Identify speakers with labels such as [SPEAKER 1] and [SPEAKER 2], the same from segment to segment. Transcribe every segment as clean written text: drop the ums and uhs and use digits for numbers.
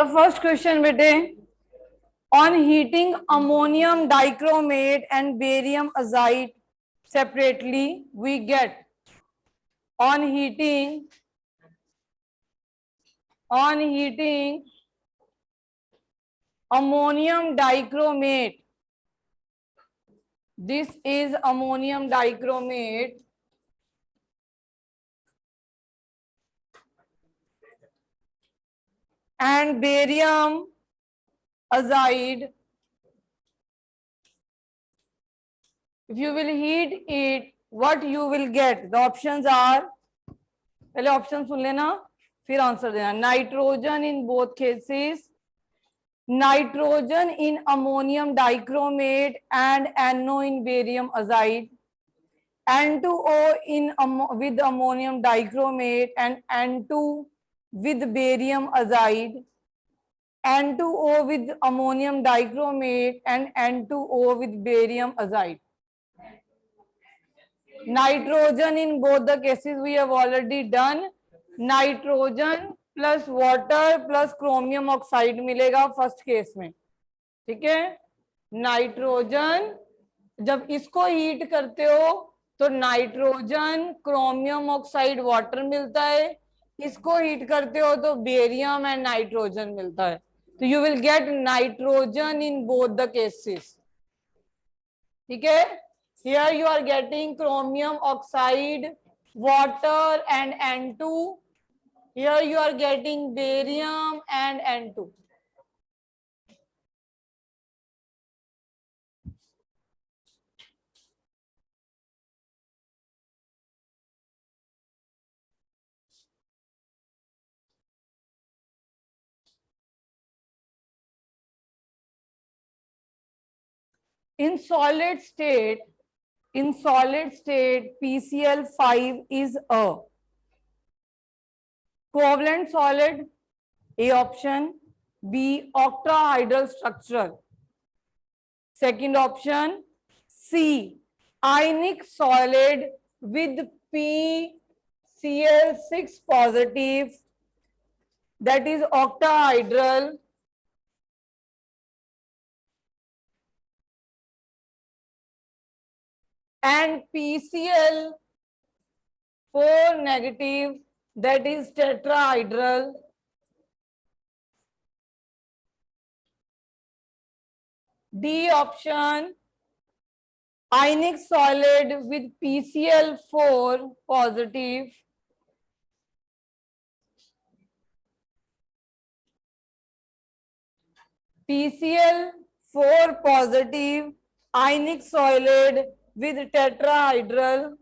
[SPEAKER 1] The first question बेटे, on heating ammonium dichromate and barium azide separately, we get on heating ammonium dichromate. This is ammonium dichromate and barium azide. If you will heat it, what you will get? The options are, पहले option सुन लेना फिर answer देना. Nitrogen in both cases, nitrogen in ammonium dichromate and NO in barium azide, N2O in with ammonium dichromate and N2 with barium azide, N2O with ammonium dichromate and N2O with barium azide. Nitrogen in both the cases we have already done. Nitrogen plus water plus chromium oxide मिलेगा first case में. ठीक है, nitrogen जब इसको heat करते हो तो nitrogen chromium oxide water मिलता है, इसको हीट करते हो तो बेरियम एंड नाइट्रोजन मिलता है. तो you will get nitrogen in both the cases. ठीक है, here you are getting chromium oxide, water and N2. Here you are getting barium and N2. In solid state, PCl5 is a covalent solid, A option. B, octahedral structure. Second option, C, ionic solid with PCl6 positive, that is octahedral. And PCl4 negative, that is tetrahedral. D option, ionic solid with PCl4 positive. PCl4 positive ionic solid with tetrahedral.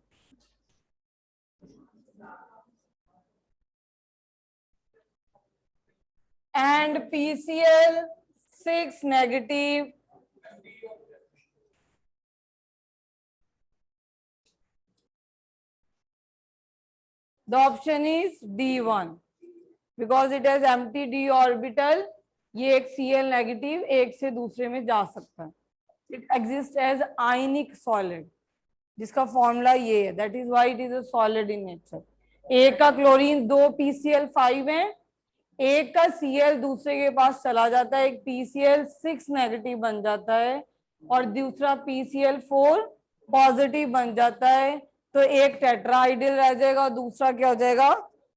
[SPEAKER 1] And PCl6 negative. The option is D1 because it has empty d orbital. ये एक Cl negative एक से दूसरे में जा सकता है. It exists as ionic solid जिसका फॉर्मूला ये है. That is why it is a solid in nature. एक का क्लोरीन, दो PCl5 है, एक का Cl दूसरे के पास चला जाता है, एक PCl6 नेगेटिव बन जाता है और दूसरा PCl4 पॉजिटिव बन जाता है. तो एक टेट्राहाइड्रल रह जाएगा और दूसरा क्या हो जाएगा,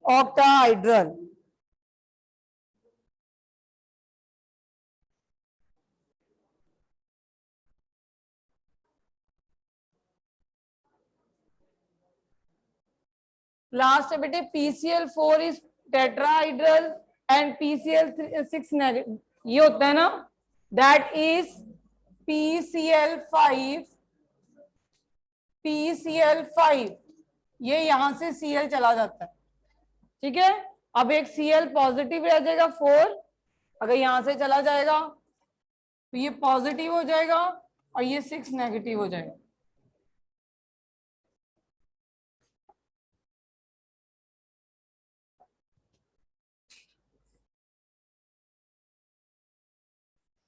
[SPEAKER 1] ऑक्टाहाइड्रल. लास्ट है बेटे, PCl4 is tetrahedral and PCl6 negative, ये होता है ना, दैट इज PCl5. ये यहां से Cl चला जाता है. ठीक है, अब एक Cl पॉजिटिव रह जाएगा 4, अगर यहां से चला जाएगा तो ये पॉजिटिव हो जाएगा और ये 6 नेगेटिव हो जाएगा.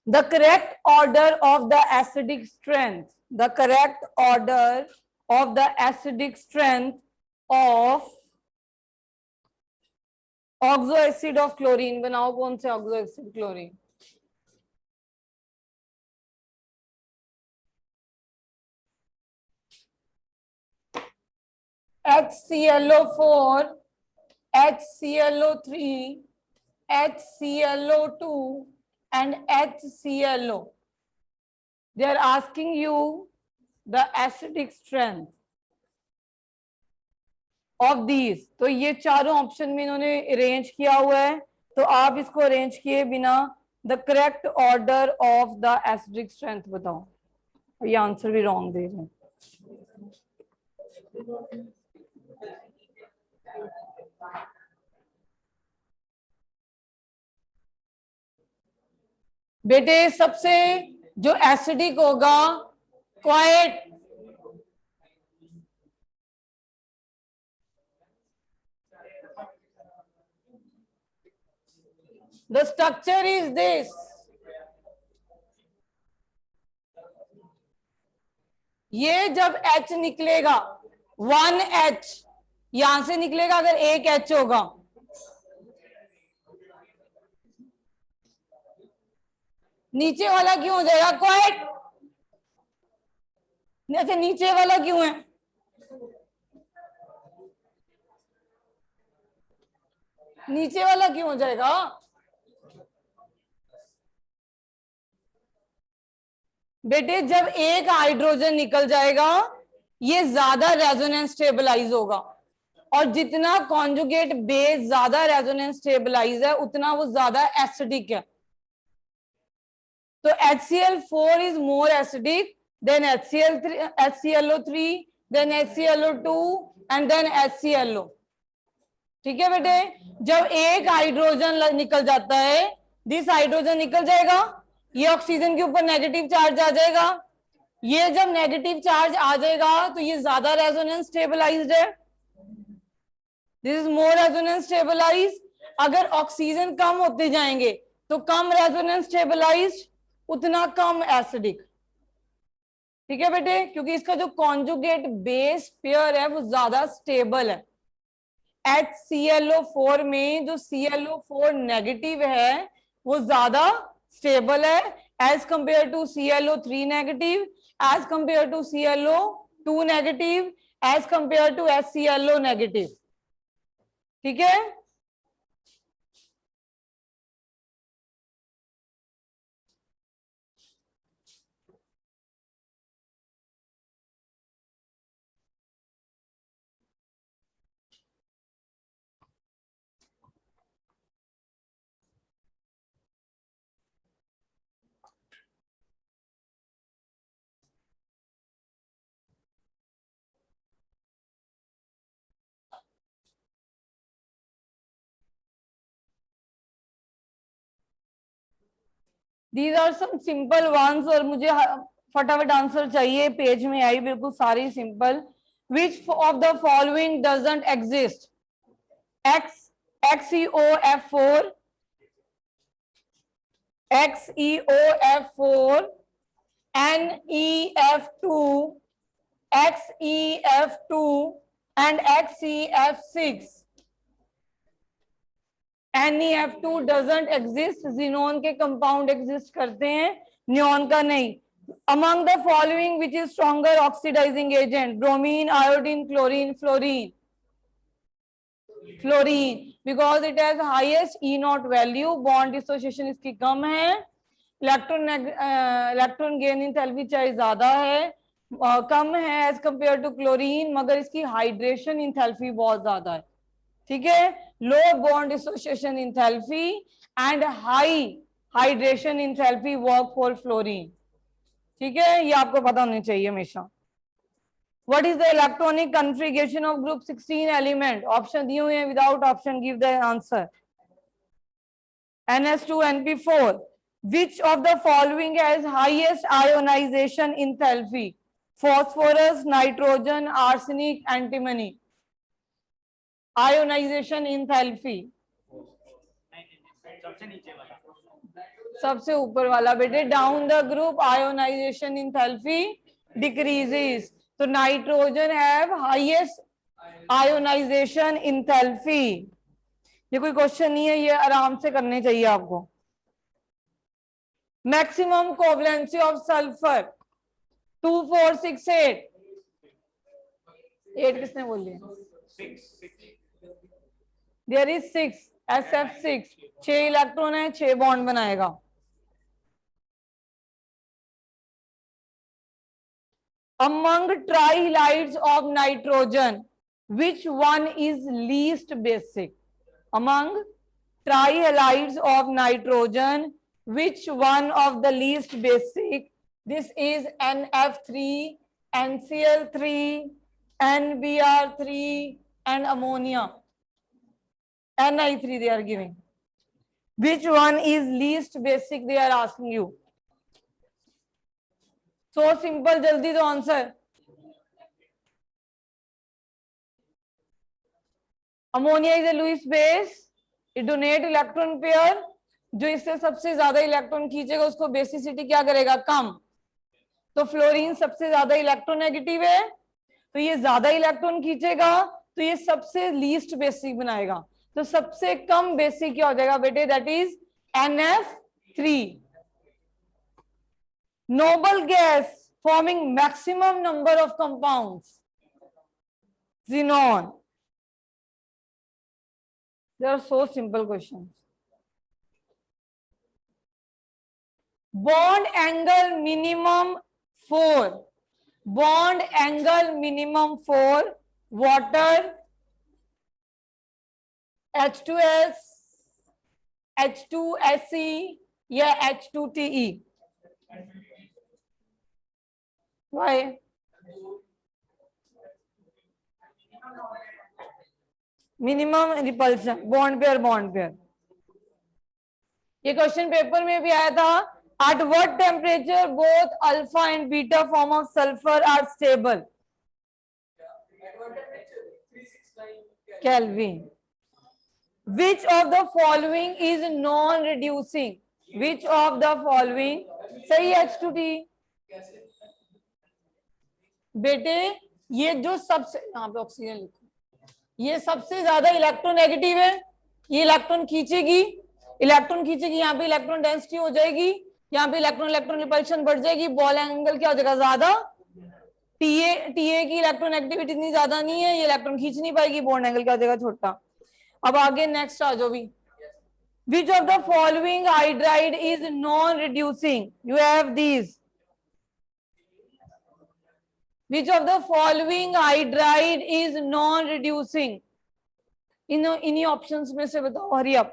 [SPEAKER 1] The correct order of the acidic strength, the correct order of the acidic strength of oxo acid of chlorine बनाओ, कौन से oxo acid chlorine? HClO4, HClO3, HClO2 and HClO. They are asking you the acidic strength of these. तो ये चारों option में इन्होंने arrange किया हुआ है, तो आप इसको अरेंज किए बिना the correct order of the acidic strength बताओ। ये आंसर भी रॉन्ग दे रहे हैं। बेटे सबसे जो एसिडिक होगा, quite, the structure is this. ये जब H निकलेगा 1H यहां से निकलेगा, अगर एक H होगा, नीचे वाला क्यों हो जाएगा क्वाइट? अच्छा नीचे वाला क्यों है? नीचे वाला क्यों हो जाएगा? बेटे जब एक हाइड्रोजन निकल जाएगा ये ज्यादा रेजोनेंस स्टेबलाइज होगा, और जितना कॉन्जुगेट बेस ज्यादा रेजोनेंस स्टेबलाइज है उतना वो ज्यादा एसिडिक है। तो HCl4 is more acidic than HClO3, then HClO2 and then HClO। ठीक है बेटे, जब एक हाइड्रोजन निकल जाता है, दिस हाइड्रोजन निकल जाएगा, ये ऑक्सीजन के ऊपर नेगेटिव चार्ज आ जाएगा। ये जब नेगेटिव चार्ज आ जाएगा तो ये ज्यादा रेजोनेंस स्टेबलाइज्ड है, this is more resonance stabilised. अगर ऑक्सीजन कम होते जाएंगे तो कम रेजोनेंस स्टेबलाइज्ड, उतना कम एसिडिक। ठीक है बेटे, क्योंकि इसका जो कॉन्जुगेट बेस पेयर है वो ज्यादा स्टेबल है। HClO4 में जो ClO4 नेगेटिव है वो ज्यादा स्टेबल है as compare to ClO3 negative, as compare to ClO2 negative, as compare to HClO negative. ठीक है, these are some simple ones, और मुझे फटाफट आंसर चाहिए, पेज में आई बिल्कुल सारी simple. Which of the following doesn't exist? XeOF4, XeOF4, NeF2, XeF2 and XeF6। NeF2 doesn't exist, xenon के कंपाउंड एग्जिस्ट करते हैं, नियॉन का नहीं। Among the following which is stronger oxidizing agent? bromine, iodine, chlorine, fluorine। Fluorine, because it has highest E0 value, bond dissociation इसकी कम है, electron gain enthalpy चाहे ज्यादा है, कम है एज कंपेयर टू क्लोरीन, मगर इसकी हाइड्रेशन इंथैल्पी बहुत ज्यादा है। ठीक है, low bond dissociation enthalpy and high hydration enthalpy work for fluorine. ठीक है, ये आपको पता होनी चाहिए हमेशा। What is the electronic configuration of group 16 element? Option दिए हुए हैं, without option give the answer. NH2NP4। which of the following has highest ionization enthalpy? phosphorus, nitrogen, arsenic, antimony। Ionization enthalpy सबसे ऊपर वाला बेटे, down the group ionization enthalpy decreases. तो nitrogen have highest ionization enthalpy. ये कोई question नहीं है, ये आराम से करने चाहिए आपको। मैक्सिमम कोवलेंसी ऑफ सल्फर 2 4 6 8 8 किसने बोल दिया? देयर इज 6 SF6 6 इलेक्ट्रॉन है, 6 बॉन्ड बनाएगा। Among trihalides of nitrogen, which one is least basic? Among trihalides of nitrogen, which one of the least basic? This is NF3, NCl3, NBr3 and ammonia. Ni3 they are giving. Which one is least basic they are asking you. So simple, जल्दी दो answer. Ammonia is a Lewis base, it donate electron pair, जो इससे सबसे ज्यादा electron खींचेगा उसको basicity क्या करेगा? कम। तो फ्लोरीन सबसे ज्यादा इलेक्ट्रोनेगेटिव है, तो ये ज्यादा इलेक्ट्रॉन खींचेगा, तो ये सबसे लीस्ट बेसिक बनाएगा। तो सबसे कम बेसिक क्या हो जाएगा बेटे? That is NF3। Noble gas forming maximum number of compounds, xenon. They are so simple questions. Bond angle minimum 4, bond angle minimum 4, water, H2S, H2SE या H2TE? Why? Minimum repulsion, bond pair, bond pair. ये question paper में भी आया था। At what temperature both alpha and beta form of sulphur are stable? Kelvin. Which of the following is non reducing? Which of the following? सही H2T। बेटे ये जो सबसे, यहाँ पे ऑक्सीजन लिखो, ये सबसे ज्यादा इलेक्ट्रोनेगेटिव है, ये इलेक्ट्रॉन खींचेगी, इलेक्ट्रॉन खींचेगी, यहाँ पे इलेक्ट्रॉन डेंसिटी हो जाएगी, यहाँ पे इलेक्ट्रॉन इलेक्ट्रॉन रिपल्शन बढ़ जाएगी, बॉल एंगल क्या हो जाएगा? ज्यादा। टीए की इलेक्ट्रॉन एक्टिविटी इतनी ज्यादा नहीं है, ये इलेक्ट्रॉन खींच नहीं पाएगी, बॉन्ड एंगल क्या हो जाएगा? छोटा। अब आगे नेक्स्ट आ जाओ भी। विच of the following hydride is non reducing? You have these. Which of the following hydride is non-reducing? इन्हीं ऑप्शंस में से बताओ, hurry up.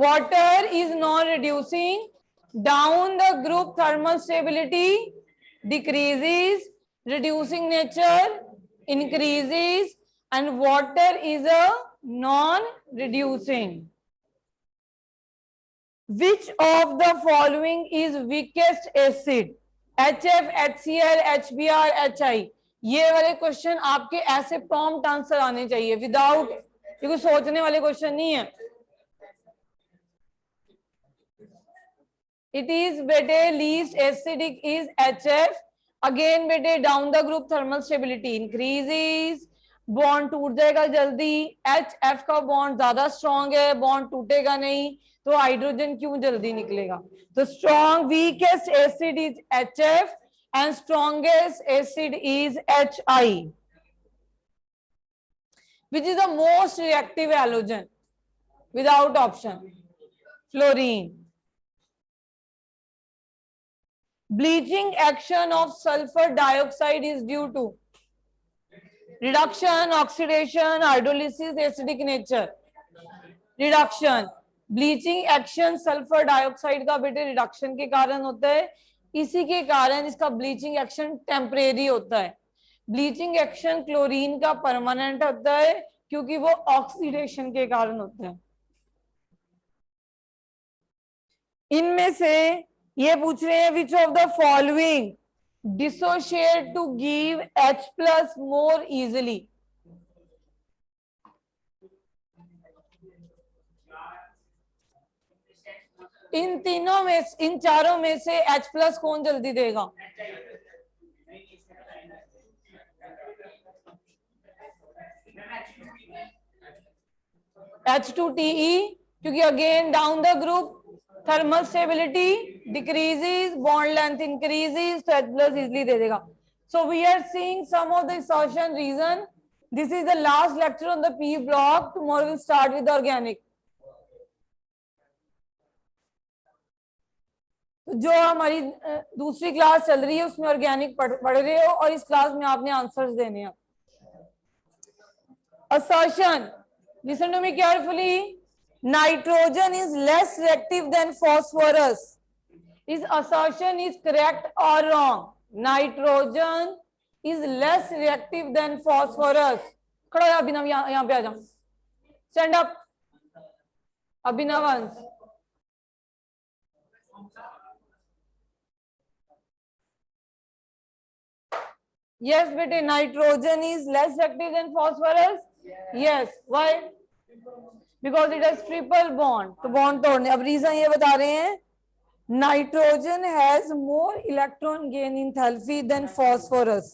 [SPEAKER 1] Water is non-reducing. Down the group thermal stability decreases, reducing nature increases, and water is a non-reducing. Which of the following is weakest acid? HF, HCl, HBr, HI? ये वाले question आपके ऐसे prompt answer आने चाहिए, without, ये कोई सोचने वाले क्वेश्चन नहीं है। It is बेटे least acidic is HF. Again बेटे down the group thermal stability increases, bond टूट जाएगा जल्दी, HF का बॉन्ड ज्यादा स्ट्रॉन्ग है, बॉन्ड टूटेगा नहीं, तो हाइड्रोजन क्यों जल्दी निकलेगा? तो strong weakest acid is HF and strongest acid is HI. Which is the most reactive halogen? Without option, fluorine. Bleaching action of sulfur dioxide is due to reduction, oxidation, hydrolysis, acidic nature. Reduction. Bleaching action sulphur dioxide का बेटे reduction के कारण होता है, इसी के कारण इसका ब्लीचिंग एक्शन टेम्परेरी होता है। ब्लीचिंग एक्शन क्लोरीन का परमानेंट होता है क्योंकि वो ऑक्सीडेशन के कारण होता है। इनमें से ये पूछ रहे हैं which of the following dissociate to give H+ more easily? इन तीनों में, इन चारों में से H+ कौन जल्दी देगा? H2TE, क्योंकि again down the group thermal stability decreases, bond length increases, तो H+ इजिली दे देगा. So we are seeing some of the assertion reason. This is the last lecture on the P block. Tomorrow we'll start with the organic. जो हमारी दूसरी class चल रही है उसमें organic पढ़ रहे हो और इस क्लास में आपने आंसर्स देने हैं. Assertion. Listen to me carefully. Nitrogen is less reactive than phosphorus. Is assertion is correct or wrong? Nitrogen is less reactive than phosphorus. खड़ा हो अभिनव, यहाँ पे आ जाओ. Stand up. अभिनव अंश. Yes, बेटे, nitrogen is less reactive than phosphorus. Yes. Why? Because it has triple bond. तो bond तोड़ने. अब reason ये बता रहे हैं. Nitrogen has more electron gain enthalpy than phosphorus.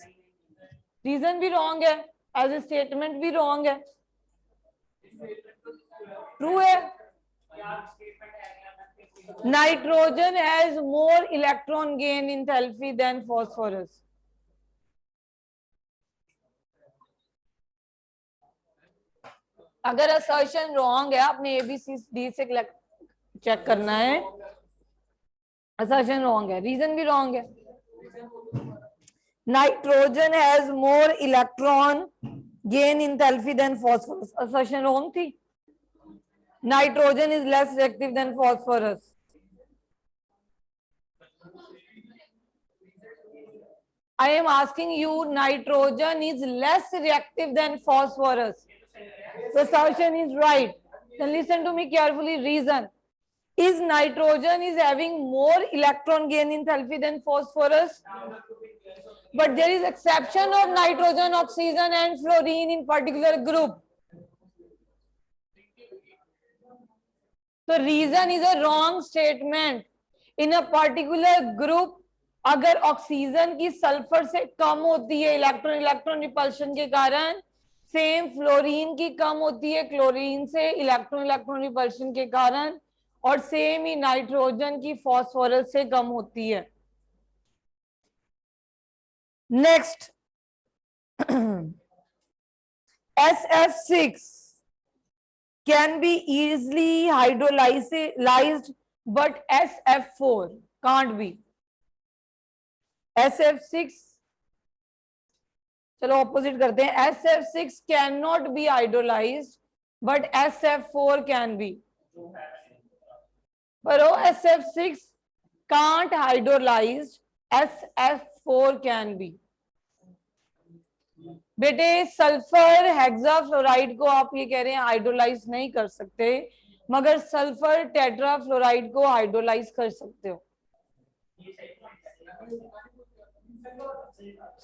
[SPEAKER 1] Reason भी wrong है. As a statement भी wrong है. True है. Nitrogen has more electron gain enthalpy than phosphorus. अगर assertion wrong है, आपने ABCD से चेक करना है. Assertion wrong है, reason भी wrong है. Nitrogen has more electron gain enthalpy than phosphorus. Assertion wrong थी. Nitrogen is less reactive than phosphorus. I am asking you, nitrogen is less reactive than phosphorus. The assertion is right. Then listen to me carefully. Reason. Is nitrogen is having more electron gain enthalpy than phosphorus? But there is exception of nitrogen, oxygen and fluorine in particular group. So reason is a wrong statement. In a particular group, अगर oxygen की sulphur से कम होती है electron electron repulsion के कारण, same fluorine की कम होती है क्लोरीन से इलेक्ट्रॉन इलेक्ट्रॉन रिपल्शन के कारण, और सेम ही नाइट्रोजन की फॉस्फोरस से कम होती है. Next, SF6 can be easily hydrolyzed but SF4 can't be. SF6, चलो ऑपोजिट करते हैं. SF6 can not B hydrolysed but SF4 can B. पर SF6 can't hydrolysed, SF4 can B. बेटे सल्फर हेक्साफ्लोराइड को आप ये कह रहे हैं हाइड्रोलाइज नहीं कर सकते, मगर सल्फर टेट्राफ्लोराइड को हाइड्रोलाइज कर सकते हो.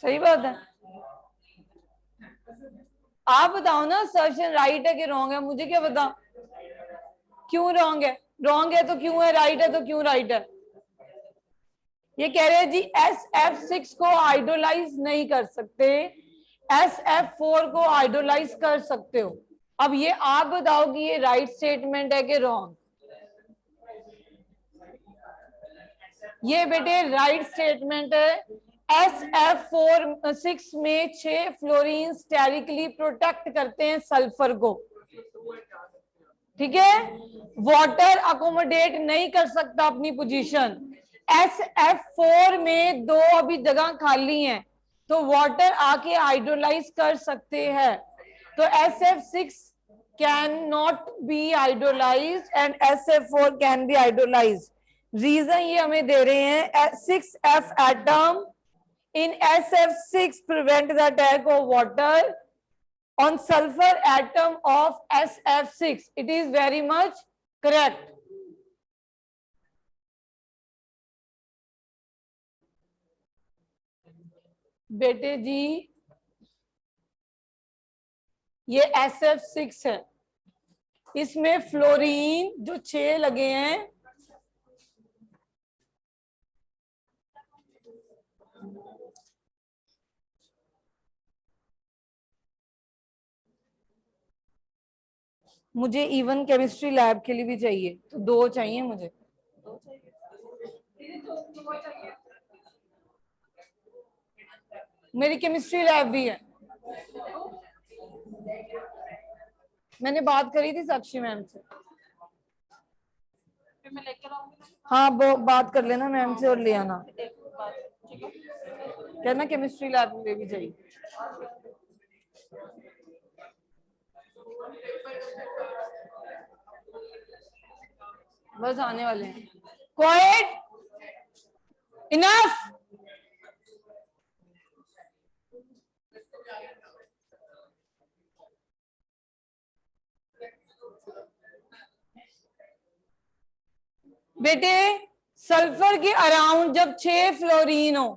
[SPEAKER 1] सही बात है. आप बताओ ना, सर्जन राइट है कि रॉन्ग है? मुझे क्या पता क्यों रॉन्ग है. रॉन्ग है तो क्यों है, राइट है तो क्यों राइट है. ये कह रहे हैं जी SF6 को हाइड्रोलाइज नहीं कर सकते, SF4 को हाइड्रोलाइज कर सकते हो. अब ये आप बताओ कि ये राइट स्टेटमेंट है कि रॉन्ग. ये बेटे राइट स्टेटमेंट है. SF4-6 में 6 फ्लोरीन स्टेरिकली प्रोटेक्ट करते हैं सल्फर को. ठीक है. वाटर अकोमोडेट नहीं कर सकता अपनी पोजीशन. SF4 में 2 अभी जगह खाली हैं, तो वाटर आके हाइड्रोलाइज कर सकते हैं. तो SF6 can not be hydrolyse and SF4 can be hydrolyse. Reason ये हमें दे रहे हैं, 6F atom in SF6 prevent the attack of water on sulfur atom of SF6. It is very much correct. बेटे जी ये SF6 है, इसमें fluorine जो 6 लगे हैं, मुझे इवन केमिस्ट्री लैब के लिए भी चाहिए, तो 2 चाहिए मुझे। मेरी केमिस्ट्री लैब भी है, मैंने बात करी थी साक्षी मैम से।
[SPEAKER 2] मैं लेकर आऊंगी।
[SPEAKER 1] हाँ वो बात कर लेना मैम से और ले आना, कहना केमिस्ट्री लैब में भी चाहिए। बस आने वाले हैं। Quite, enough. बेटे सल्फर के अराउंड जब 6 फ्लोरीन हो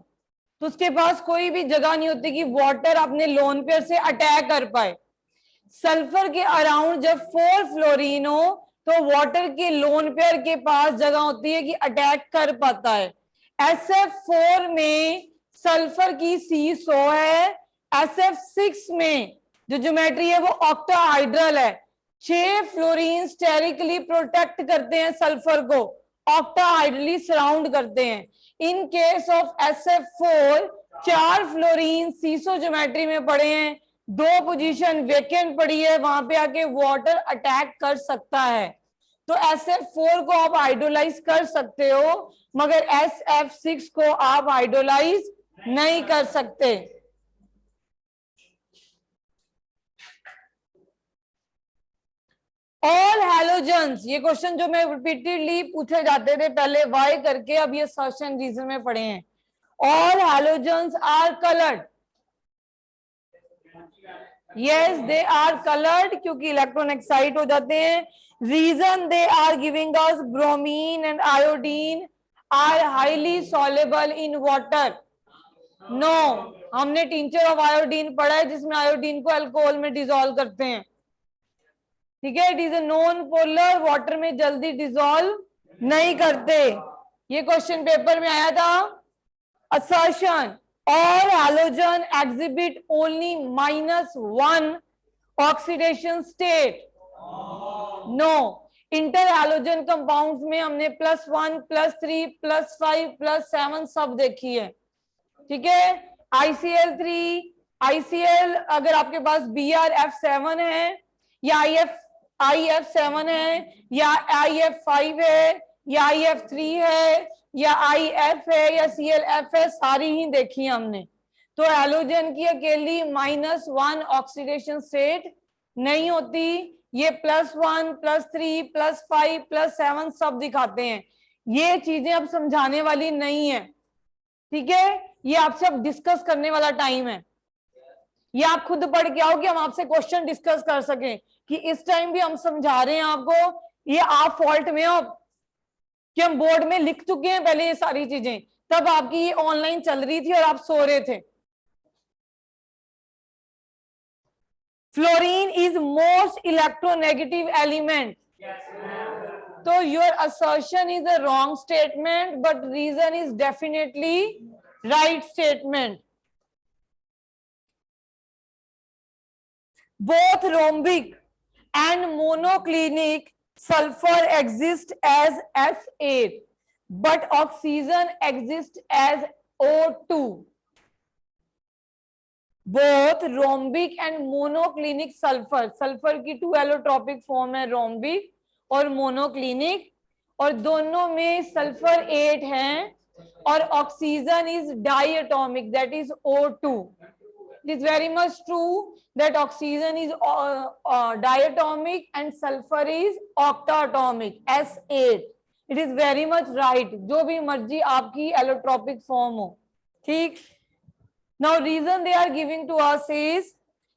[SPEAKER 1] तो उसके पास कोई भी जगह नहीं होती कि वाटर अपने लोन पेयर से अटैक कर पाए। सल्फर के अराउंड जब 4 फ्लोरीन हो तो वाटर के लोन पेयर के पास जगह होती है कि अटैक कर पाता है। SF4 में सल्फर की C100 है, SF6 में जो ज्योमेट्री है वो ऑक्टाहाइड्रल है। 6 फ्लोरीन स्टेरिकली प्रोटेक्ट करते हैं सल्फर को, ऑक्टाहाइड्रली सराउंड करते हैं। In case of SF4 4 fluorine seesaw geometry में पड़े हैं, 2 पोजीशन वेकेंट पड़ी है, वहां पे आके वाटर अटैक कर सकता है। तो SF4 को आप आइडोलाइज कर सकते हो, मगर SF6 को आप आइडोलाइज नहीं कर सकते। ऑल हैलोजेंस, ये क्वेश्चन जो मैं रिपीटेडली पूछे जाते थे पहले वाई करके, अब ये असर्शन रीजन में पढ़े हैं। All halogens are coloured, yes they are coloured, क्योंकि इलेक्ट्रॉन एक्साइट हो जाते हैं। Reason they are giving us bromine and iodine are highly soluble in water. No, हमने टिंचर ऑफ आयोडीन पढ़ा है जिसमें आयोडीन को अल्कोहल में डिसॉल्व करते हैं, ठीक है। It is a non polar, water में जल्दी डिसॉल्व नहीं करते। ये क्वेश्चन पेपर में आया था। Assertion, all halogen exhibit only -1 oxidation state. No, inter halogen compounds में हमने +1, +3, +5, +7 सब देखी है, ठीक है। ICl3, ICl अगर आपके पास BrF7 है या IF7 है या IF5 है या IF3 है या IF है या ClF है, सारी ही देखी हमने। तो हैलोजन की अकेली -1 ऑक्सीडेशन स्टेट नहीं होती, ये +1, +3, +5, +7 सब दिखाते हैं। ये चीजें अब समझाने वाली नहीं है, ठीक है। ये आपसे अब डिस्कस करने वाला टाइम है। ये आप खुद पढ़ के आओ कि हम आपसे क्वेश्चन डिस्कस कर सकें, कि इस टाइम भी हम समझा रहे हैं आपको। ये आप फॉल्ट में हो कि हम बोर्ड में लिख चुके हैं पहले ये सारी चीजें, तब आपकी ये ऑनलाइन चल रही थी और आप सो रहे थे। Fluorine is most electronegative element. तो your assertion is a wrong statement, but reason is definitely right statement. Both rhombic and monoclinic sulfur exist as S8, but oxygen exists as O2. Both rhombic and monoclinic sulfur, sulphur की 2 allotropic form है, rhombic और monoclinic, और दोनों में sulphur 8 है और oxygen is diatomic, that is O2. It is very much true that oxygen is diatomic and sulfur is octatomic, S8. It is very much right. जो भी मर्जी आपकी allotropic form हो, ठीक। Now reason they are giving to us is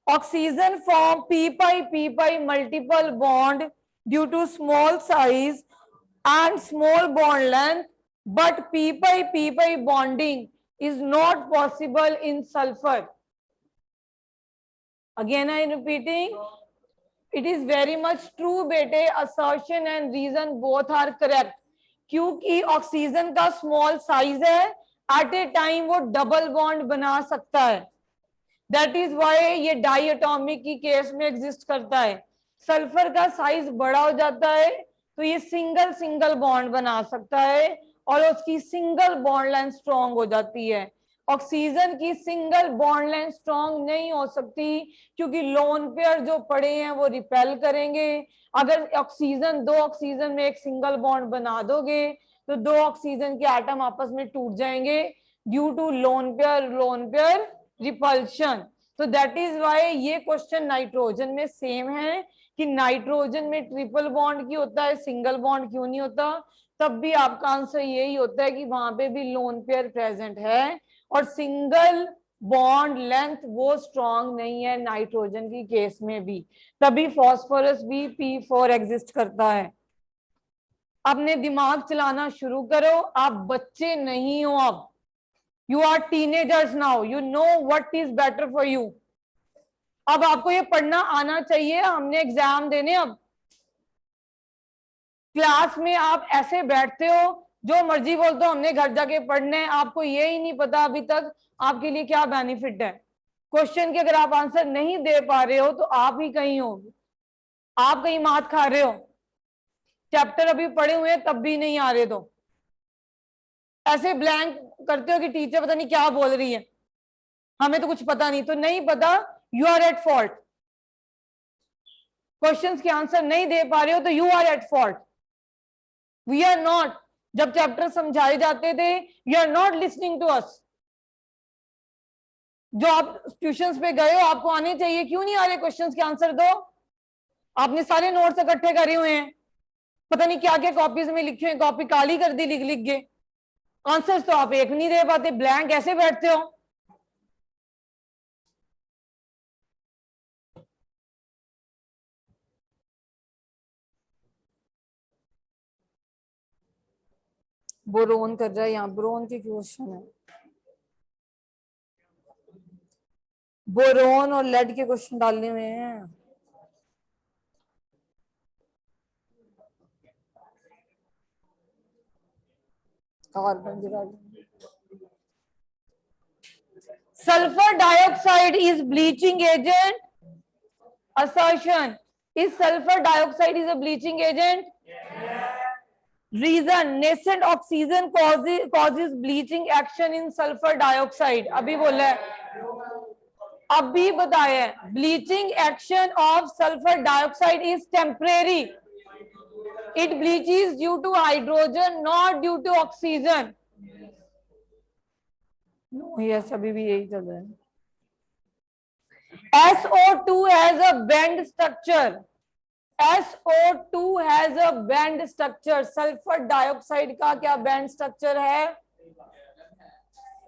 [SPEAKER 1] oxygen form p-pi multiple bond due to small size and small bond length, but p-pi bonding is not possible in sulfur. Again I am repeating, it is very much true बेटे, assertion and reason both are correct, क्योंकि oxygen का small size है, eight ए time वो double bond बना सकता है, that is why ये diatomic की केस में एग्जिस्ट करता है। सल्फर का साइज बड़ा हो जाता है तो ये सिंगल सिंगल बॉन्ड बना सकता है और उसकी सिंगल बॉन्ड लेंथ स्ट्रॉन्ग हो जाती है। ऑक्सीजन की सिंगल बॉन्ड लेंथ स्ट्रॉन्ग नहीं हो सकती क्योंकि लोन पेयर जो पड़े हैं वो रिपेल करेंगे। अगर ऑक्सीजन, दो ऑक्सीजन में एक सिंगल बॉन्ड बना दोगे तो दो ऑक्सीजन के एटम आपस में टूट जाएंगे due to lone pair repulsion. तो दैट इज वाई ये क्वेश्चन नाइट्रोजन में सेम है कि नाइट्रोजन में ट्रिपल बॉन्ड क्यों होता है, सिंगल बॉन्ड क्यों नहीं होता। तब भी आपका आंसर यही होता है कि वहां पे भी लोन पेयर प्रेजेंट है और सिंगल बॉन्ड लेंथ वो स्ट्रॉन्ग नहीं है नाइट्रोजन की केस में भी, तभी फॉस्फोरस भी P4 एग्जिस्ट करता है। अपने दिमाग चलाना शुरू करो, आप बच्चे नहीं हो अब, you are teenagers now, you know what is better for you. अब आपको ये पढ़ना आना चाहिए, हमने एग्जाम देने। अब क्लास में आप ऐसे बैठते हो, जो मर्जी बोलते हो हमने घर जाके पढ़ना है, आपको ये ही नहीं पता अभी तक आपके लिए क्या बेनिफिट है। क्वेश्चन के अगर आप आंसर नहीं दे पा रहे हो तो आप ही कहीं हो, आप कहीं मात खा रहे हो। चैप्टर अभी पढ़े हुए हैं तब भी नहीं आ रहे तो ऐसे ब्लैंक करते हो कि टीचर पता नहीं क्या बोल रही है, हमें तो कुछ पता नहीं। तो नहीं पता, you are at fault. Questions के आंसर नहीं दे पा रहे हो तो you are at fault, we are not. जब चैप्टर समझाए जाते थे, you are not listening to us. जो आप ट्यूशंस पे गए हो आपको आने चाहिए, क्यों नहीं आ रहे क्वेश्चंस के आंसर दो। आपने सारे नोट्स इकट्ठे करे हुए हैं, पता नहीं क्या क्या कॉपीज में लिखे हुए, कॉपी काली कर दी लिख लिख के, आंसर्स तो आप एक नहीं दे पाते, ब्लैंक ऐसे बैठते हो। बोरोन कर रहा है यहाँ, बोरोन के क्वेश्चन है, बोरोन और लेड के क्वेश्चन डालने हुए हैं। Carbon sulphur dioxide is bleaching agent, assertion, is sulfur dioxide is a bleaching agent? Reason, nascent oxygen causes bleaching action in sulfur dioxide। अभी बोला है, अभी बताया है, bleaching action of sulfur dioxide is temporary, it bleaches due to hydrogen not due to oxygen। yes, अभी भी यही चल रहा है। SO2 has a band structure, SO2 has a band structure। Sulphur dioxide का क्या बैंड स्ट्रक्चर है?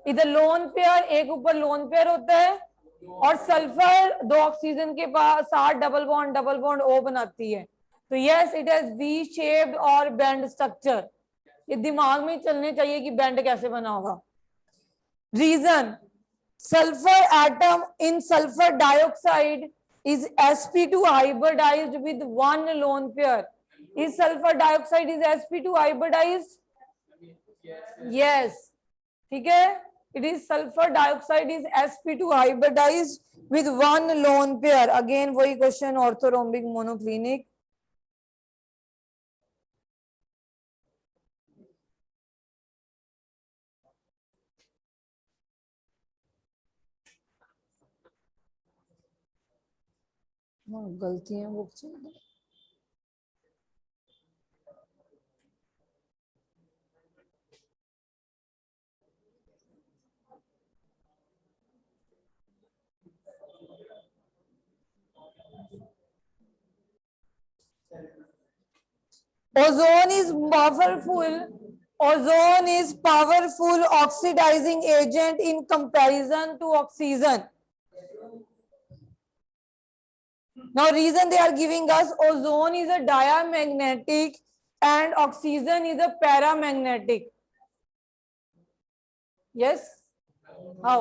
[SPEAKER 1] इधर लोन पेयर, एक ऊपर लोन पेयर होता है और सल्फर दो ऑक्सीजन के पास साथ डबल बॉन्ड O बनाती है। तो yes, it has V shaped और बैंड स्ट्रक्चर। ये दिमाग में चलने चाहिए कि बैंड कैसे बना होगा। Reason, sulfur atom in sulfur dioxide is sp2 hybridized with one lone pair। is sulfur dioxide is sp2 hybridized? yes, ठीक है, it is sulfur dioxide is sp2 hybridized with one lone pair। again वही question, orthorhombic monoclinic. गलतियां book चल रही। Ozone is powerful. Ozone is powerful oxidizing agent in comparison to oxygen. Now, reason they are giving us, ozone is a diamagnetic and oxygen is a paramagnetic. Yes? How?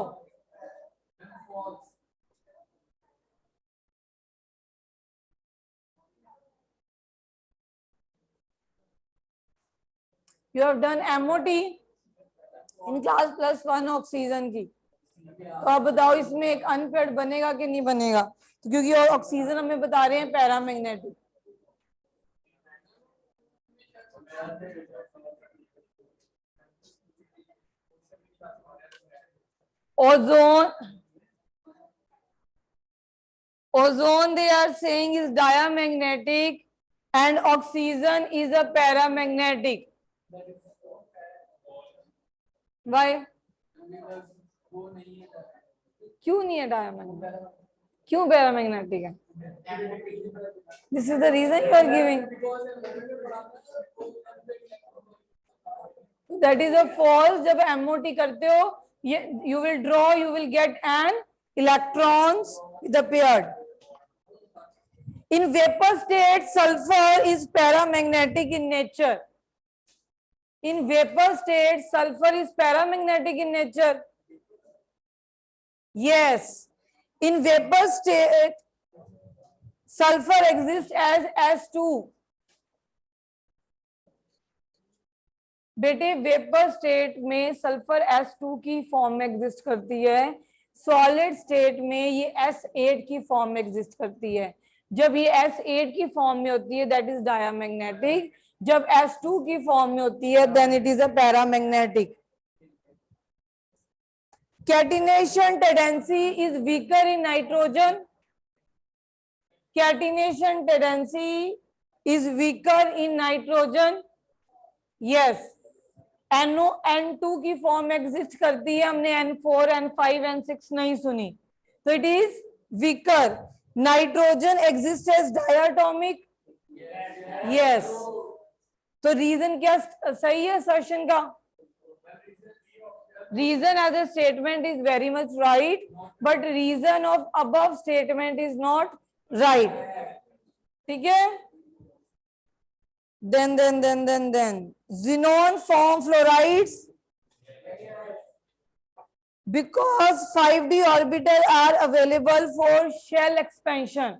[SPEAKER 1] You have done MOT in class +1 oxygen की। तो आप बताओ इसमें एक unpaired बनेगा कि नहीं बनेगा? तो क्योंकि ऑक्सीजन हमें बता रहे हैं paramagnetic. Ozone they are saying is diamagnetic and oxygen is a paramagnetic. Why? क्यों नहीं है डायमैग्नेटिक? क्यों पैरामैग्नेटिक है? This is the reason you are giving. That is a false. जब MOT करते हो you will draw, you will get an electrons with the paired. In vapor state, sulfur is paramagnetic in nature. In vapor state, sulfur is paramagnetic in nature. Yes. In vapor state, sulfur exists as S2. बेटे vapour state में sulphur S2 की form में exist करती है, solid state में ये S8 की form में एग्जिस्ट करती है। जब ये S8 की फॉर्म में होती है दैट इज डायमैग्नेटिक, जब S2 की फॉर्म में होती है then it is a paramagnetic. Catenation tendency is weaker in nitrogen. Catenation tendency is weaker in nitrogen. Yes. N2 की फॉर्म एग्जिस्ट करती है, हमने N4, N5, N6 नहीं सुनी, तो it is weaker. Nitrogen exist as diatomic. Yes. तो reason क्या सही है असर्शन का? Reason as a statement is very much right, but reason of above statement is not right. ठीक है। Then xenon form fluorides because 5d orbital are available for shell expansion.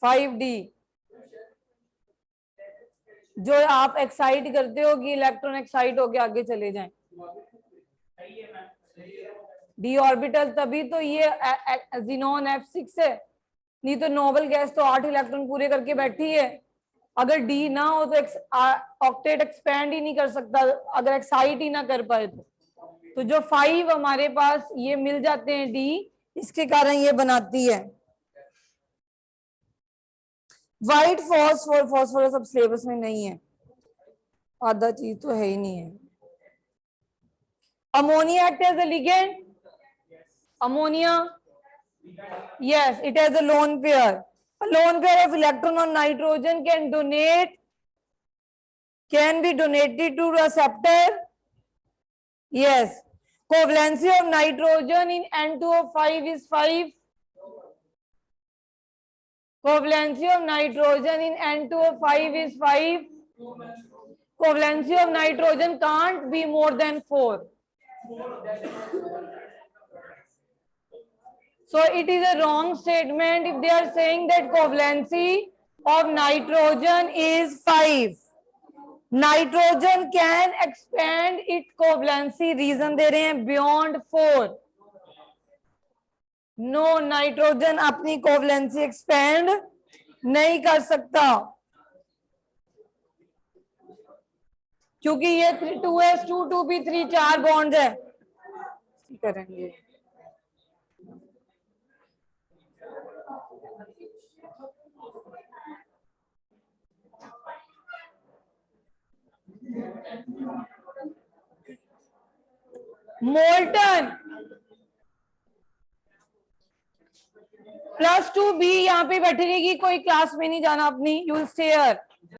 [SPEAKER 1] 5d जो आप excite करते हो कि electron excite होके आगे चले जाएं। d ऑर्बिटल तभी तो ये xenon F6 है, नहीं तो नोबल गैस तो 8 इलेक्ट्रॉन पूरे करके बैठी है। अगर डी ना हो तो ऑक्टेट एक्सपैंड ही नहीं कर सकता, अगर एक्साइट ही ना कर पाए तो जो 5 हमारे पास ये मिल जाते हैं डी, इसके कारण ये बनाती है। व्हाइट फॉस्फोर, फॉस्फोरस अब सिलेबस में नहीं है, आधा चीज तो है ही नहीं है। Ammonia act as a ligand. Ammonia, yes, it has a lone pair. A lone pair of electron on nitrogen can be donated to receptor. Yes. Covalency of nitrogen in N2O5 is 5. Covalency of nitrogen in N2O5 is 5. Covalency of nitrogen can't be more than 4. So it is a wrong statement if they are saying that covalency of nitrogen is 5. Nitrogen can expand its covalency, reason दे रहे हैं beyond 4. No, nitrogen अपनी covalency expand नहीं कर सकता क्योंकि ये 2s2 2p3 4 bond है। करेंगे मोल्टन +2b यहाँ पे बैठी रहेगी, कोई क्लास में नहीं जाना अपनी, यू विल स्टे हियर।